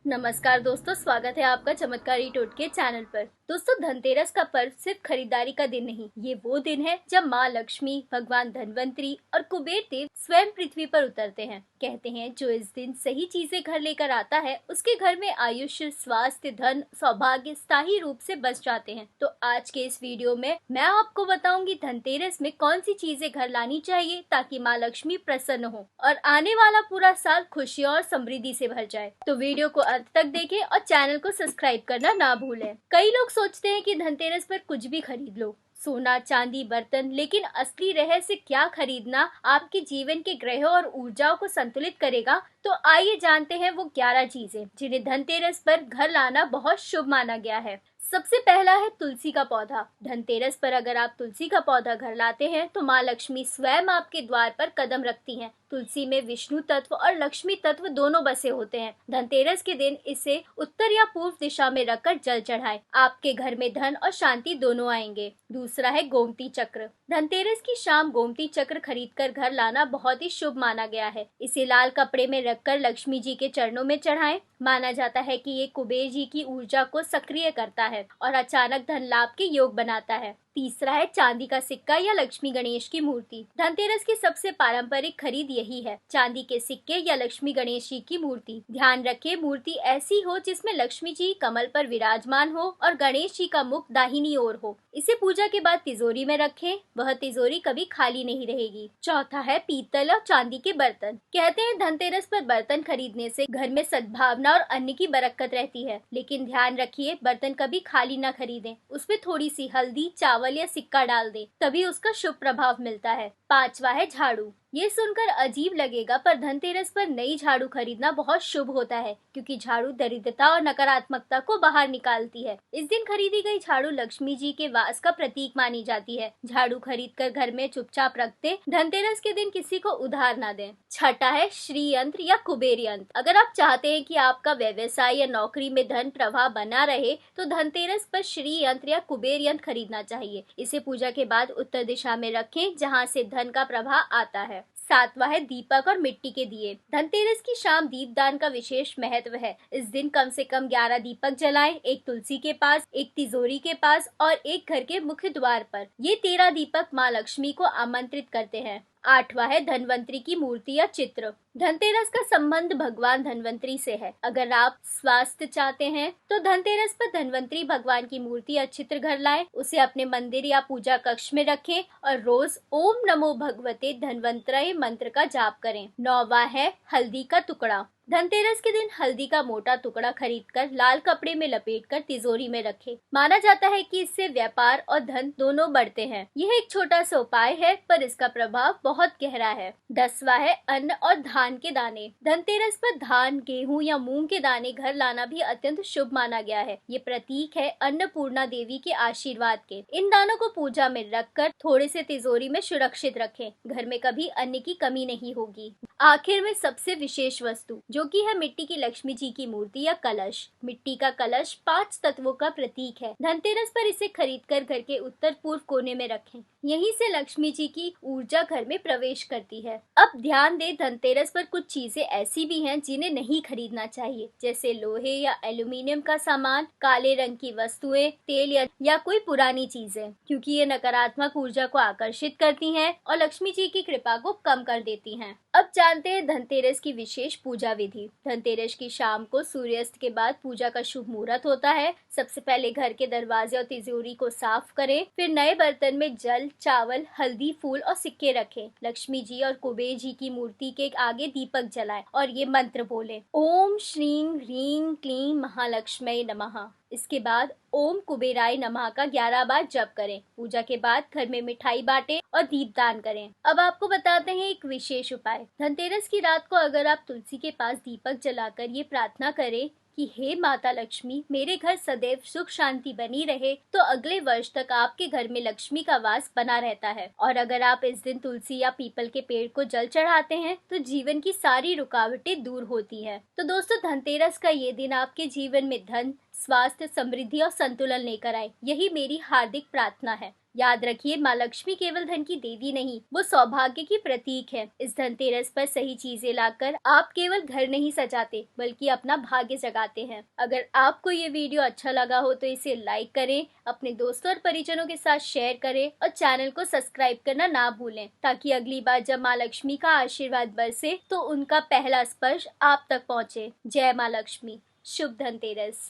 नमस्कार दोस्तों, स्वागत है आपका चमत्कारी टोटके चैनल पर। दोस्तों, धनतेरस का पर्व सिर्फ खरीदारी का दिन नहीं, ये वो दिन है जब माँ लक्ष्मी, भगवान धनवंतरी और कुबेर देव स्वयं पृथ्वी पर उतरते हैं। कहते हैं जो इस दिन सही चीजें घर लेकर आता है, उसके घर में आयुष्य, स्वास्थ्य, धन, सौभाग्य स्थायी रूप से बस जाते हैं। तो आज के इस वीडियो में मैं आपको बताऊंगी धनतेरस में कौन सी चीजें घर लानी चाहिए ताकि माँ लक्ष्मी प्रसन्न हो और आने वाला पूरा साल खुशियों और समृद्धि से भर जाए। तो वीडियो को अंत तक देखें और चैनल को सब्सक्राइब करना ना भूलें। कई लोग सोचते हैं कि धनतेरस पर कुछ भी खरीद लो, सोना, चांदी, बर्तन, लेकिन असली रहस्य क्या खरीदना आपके जीवन के ग्रहों और ऊर्जाओं को संतुलित करेगा। तो आइए जानते हैं वो 11 चीजें जिन्हें धनतेरस पर घर लाना बहुत शुभ माना गया है। सबसे पहला है तुलसी का पौधा। धनतेरस पर अगर आप तुलसी का पौधा घर लाते हैं तो माँ लक्ष्मी स्वयं आपके द्वार पर कदम रखती हैं। तुलसी में विष्णु तत्व और लक्ष्मी तत्व दोनों बसे होते हैं। धनतेरस के दिन इसे उत्तर या पूर्व दिशा में रखकर जल चढ़ाएं। आपके घर में धन और शांति दोनों आएंगे। दूसरा है गोमती चक्र। धनतेरस की शाम गोमती चक्र खरीदकर घर लाना बहुत ही शुभ माना गया है। इसे लाल कपड़े में रखकर लक्ष्मी जी के चरणों में चढ़ाएं। माना जाता है कि ये कुबेर जी की ऊर्जा को सक्रिय करता है और अचानक धन लाभ के योग बनाता है। तीसरा है चांदी का सिक्का या लक्ष्मी गणेश की मूर्ति। धनतेरस की सबसे पारंपरिक खरीद यही है, चांदी के सिक्के या लक्ष्मी गणेश जी की मूर्ति। ध्यान रखें मूर्ति ऐसी हो जिसमें लक्ष्मी जी कमल पर विराजमान हो और गणेश जी का मुख दाहिनी ओर हो। इसे पूजा के बाद तिजोरी में रखें, वह तिजोरी कभी खाली नहीं रहेगी। चौथा है पीतल और चांदी के बर्तन। कहते हैं धनतेरस पर बर्तन खरीदने से घर में सद्भावना और अन्न की बरकत रहती है, लेकिन ध्यान रखिए बर्तन कभी खाली न खरीदें। उसमें थोड़ी सी हल्दी, चावल या सिक्का डाल दें, तभी उसका शुभ प्रभाव मिलता है। पांचवा है झाड़ू। ये सुनकर अजीब लगेगा पर धनतेरस पर नई झाड़ू खरीदना बहुत शुभ होता है, क्योंकि झाड़ू दरिद्रता और नकारात्मकता को बाहर निकालती है। इस दिन खरीदी गई झाड़ू लक्ष्मी जी के वास का प्रतीक मानी जाती है। झाड़ू खरीदकर घर में चुपचाप रख दें। धनतेरस के दिन किसी को उधार न दें। छठा है श्री यंत्र या कुबेर यंत्र। अगर आप चाहते हैं कि आपका व्यवसाय या नौकरी में धन प्रवाह बना रहे तो धनतेरस पर श्री यंत्र या कुबेर यंत्र खरीदना चाहिए। इसे पूजा के बाद उत्तर दिशा में रखें, जहाँ से धन का प्रवाह आता है। सातवां है दीपक और मिट्टी के दिए। धनतेरस की शाम दीपदान का विशेष महत्व है। इस दिन कम से कम 11 दीपक जलाएं, एक तुलसी के पास, एक तिजोरी के पास और एक घर के मुख्य द्वार पर। ये 13 दीपक माँ लक्ष्मी को आमंत्रित करते हैं। आठवां है धनवंतरी की मूर्ति या चित्र। धनतेरस का संबंध भगवान धनवंतरी से है। अगर आप स्वास्थ्य चाहते हैं तो धनतेरस पर धनवंतरी भगवान की मूर्ति या चित्र घर लाएं, उसे अपने मंदिर या पूजा कक्ष में रखें और रोज ओम नमो भगवते धनवंतराय मंत्र का जाप करें। नौवां है हल्दी का टुकड़ा। धनतेरस के दिन हल्दी का मोटा टुकड़ा खरीदकर लाल कपड़े में लपेटकर तिजोरी में रखें। माना जाता है कि इससे व्यापार और धन दोनों बढ़ते हैं। यह एक छोटा सा उपाय है पर इसका प्रभाव बहुत गहरा है। 10वां है अन्न और धान के दाने। धनतेरस पर धान, गेहूं या मूंग के दाने घर लाना भी अत्यंत शुभ माना गया है। ये प्रतीक है अन्नपूर्णा देवी के आशीर्वाद के। इन दानों को पूजा में रखकर थोड़े से तिजोरी में सुरक्षित रखें। घर में कभी अन्न की कमी नहीं होगी। आखिर में सबसे विशेष वस्तु जो कि है मिट्टी की लक्ष्मी जी की मूर्ति या कलश। मिट्टी का कलश 5 तत्वों का प्रतीक है। धनतेरस पर इसे खरीदकर घर के उत्तर पूर्व कोने में रखें। यहीं से लक्ष्मी जी की ऊर्जा घर में प्रवेश करती है। अब ध्यान दें, धनतेरस पर कुछ चीजें ऐसी भी हैं जिन्हें नहीं खरीदना चाहिए, जैसे लोहे या एल्यूमिनियम का सामान, काले रंग की वस्तुएं, तेल या कोई पुरानी चीजें, क्योंकि ये नकारात्मक ऊर्जा को आकर्षित करती हैं और लक्ष्मी जी की कृपा को कम कर देती हैं। अब जानते हैं धनतेरस की विशेष पूजा विधि। धनतेरस की शाम को सूर्यास्त के बाद पूजा का शुभ मुहूर्त होता है। सबसे पहले घर के दरवाजे और तिजोरी को साफ करें, फिर नए बर्तन में जल, चावल, हल्दी, फूल और सिक्के रखें। लक्ष्मी जी और कुबेर जी की मूर्ति के आगे दीपक जलाएं और ये मंत्र बोलें, ओम श्रीं ह्रीं क्लीं महालक्ष्मी नमः। इसके बाद ओम कुबेराय नमः का 11 बार जप करें। पूजा के बाद घर में मिठाई बांटें और दीपदान करें। अब आपको बताते हैं एक विशेष उपाय। धनतेरस की रात को अगर आप तुलसी के पास दीपक जलाकर ये प्रार्थना करें कि हे माता लक्ष्मी, मेरे घर सदैव सुख शांति बनी रहे, तो अगले वर्ष तक आपके घर में लक्ष्मी का वास बना रहता है। और अगर आप इस दिन तुलसी या पीपल के पेड़ को जल चढ़ाते हैं तो जीवन की सारी रुकावटें दूर होती हैं। तो दोस्तों, धनतेरस का ये दिन आपके जीवन में धन, स्वास्थ्य, समृद्धि और संतुलन लेकर आए, यही मेरी हार्दिक प्रार्थना है। याद रखिए, माँ लक्ष्मी केवल धन की देवी नहीं, वो सौभाग्य की प्रतीक है। इस धनतेरस पर सही चीजें लाकर आप केवल घर नहीं सजाते बल्कि अपना भाग्य जगाते हैं। अगर आपको ये वीडियो अच्छा लगा हो तो इसे लाइक करें, अपने दोस्तों और परिजनों के साथ शेयर करें और चैनल को सब्सक्राइब करना ना भूलें, ताकि अगली बार जब माँ लक्ष्मी का आशीर्वाद बरसे तो उनका पहला स्पर्श आप तक पहुँचे। जय माँ लक्ष्मी। शुभ धनतेरस।